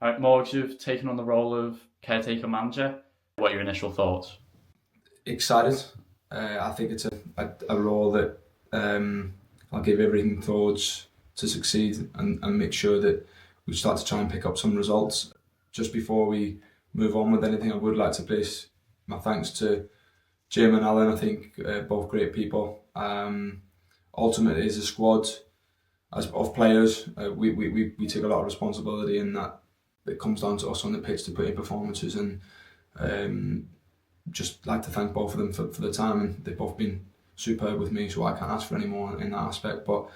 Morgs, you've taken on the role of caretaker manager. What are your initial thoughts? Excited. I think it's a role that I'll give everything towards to succeed and make sure that we start to try and pick up some results. Just before we move on with anything, I would like to place my thanks to Jim and Alan. I think both great people. Ultimately, as a squad, of players, we take a lot of responsibility in that. It comes down to us on the pitch to put in performances, and just like to thank both of them for the time, and they've both been superb with me, so I can't ask for any more in that aspect. But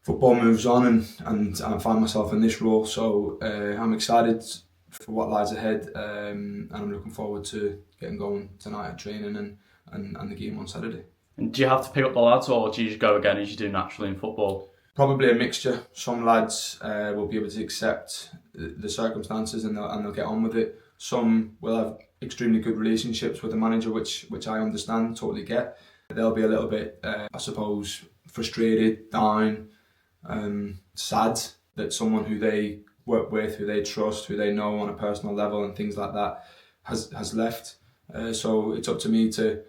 football moves on, and I find myself in this role, so I'm excited for what lies ahead, and I'm looking forward to getting going tonight at training and the game on Saturday. And do you have to pick up the lads, or do you just go again as you do naturally in football? Probably a mixture. Some lads will be able to accept the circumstances and they'll get on with it. Some will have extremely good relationships with the manager, which I understand, totally get. They'll be a little bit, I suppose, frustrated, down, sad that someone who they work with, who they trust, who they know on a personal level and things like that has left. So it's up to me to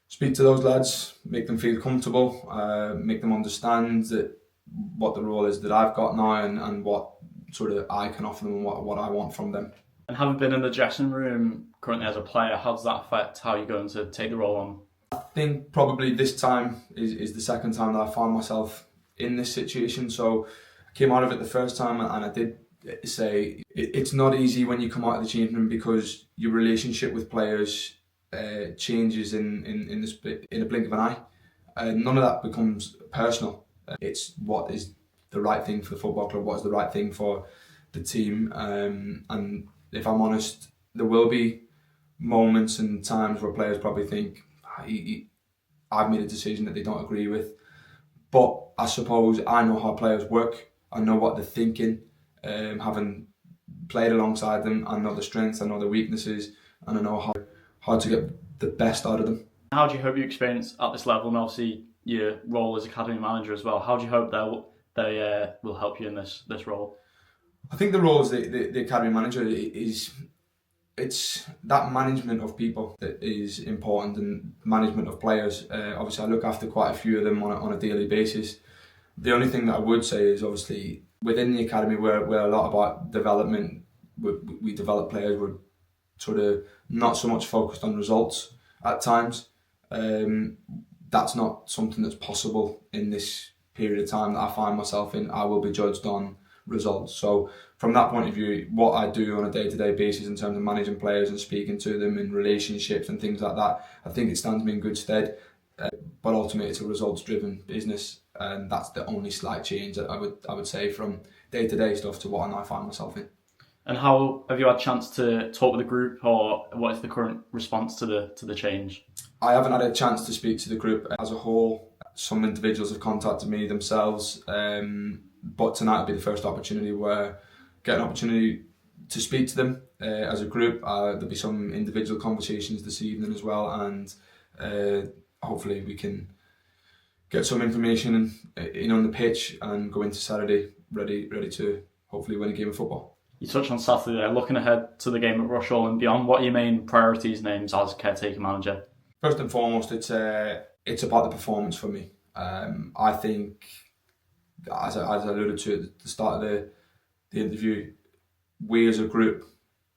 speak to those lads, make them feel comfortable, make them understand that what the role is that I've got now and what sort of I can offer them and what I want from them. And having been in the dressing room currently as a player, how does that affect how you're going to take the role on? I think probably this time is the second time that I found myself in this situation. So I came out of it the first time and I did say it's not easy when you come out of the changing room because your relationship with players changes in a blink of an eye. None of that becomes personal. It's what is the right thing for the football club, what is the right thing for the team. And if I'm honest, there will be moments and times where players probably think, I've made a decision that they don't agree with. But I suppose I know how players work. I know what they're thinking. Having played alongside them, I know the strengths, I know the weaknesses, and I know how to get the best out of them. How do you hope your experience at this level, and obviously your role as academy manager as well, how do you hope they will help you in this role? I think the role as the academy manager it's that management of people that is important, and management of players. Obviously, I look after quite a few of them on a daily basis. The only thing that I would say is obviously within the academy, we're a lot about development. We develop players. We're sort of not so much focused on results at times. That's not something that's possible in this period of time that I find myself in. I will be judged on results. So from that point of view, what I do on a day-to-day basis in terms of managing players and speaking to them in relationships and things like that, I think it stands me in good stead. But ultimately, it's a results-driven business, and that's the only slight change that I would say from day-to-day stuff to what I now find myself in. And how have you had a chance to talk with the group, or what is the current response to the change? I haven't had a chance to speak to the group as a whole. Some individuals have contacted me themselves, but tonight will be the first opportunity where I get an opportunity to speak to them as a group. There'll be some individual conversations this evening as well, and hopefully we can get some information in on the pitch and go into Saturday ready to hopefully win a game of football. You touched on Saturday there, looking ahead to the game at Rushall and beyond, what are your main priorities names as caretaker manager? First and foremost, it's about the performance for me. I think, as I alluded to at the start of the interview, we as a group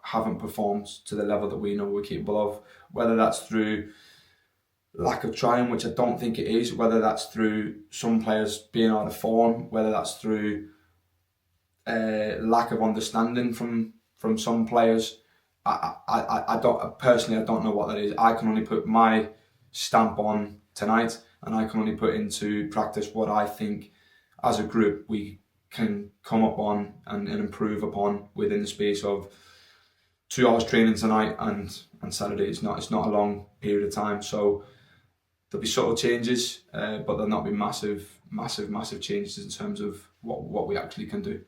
haven't performed to the level that we know we're capable of, whether that's through lack of trying, which I don't think it is, whether that's through some players being out of form, whether that's through lack of understanding from some players. I don't know what that is. I can only put my stamp on tonight, and I can only put into practice what I think as a group we can come up on and improve upon within the space of 2 hours training tonight and Saturday. It's not a long period of time, so there'll be subtle changes, but there'll not be massive changes in terms of what we actually can do.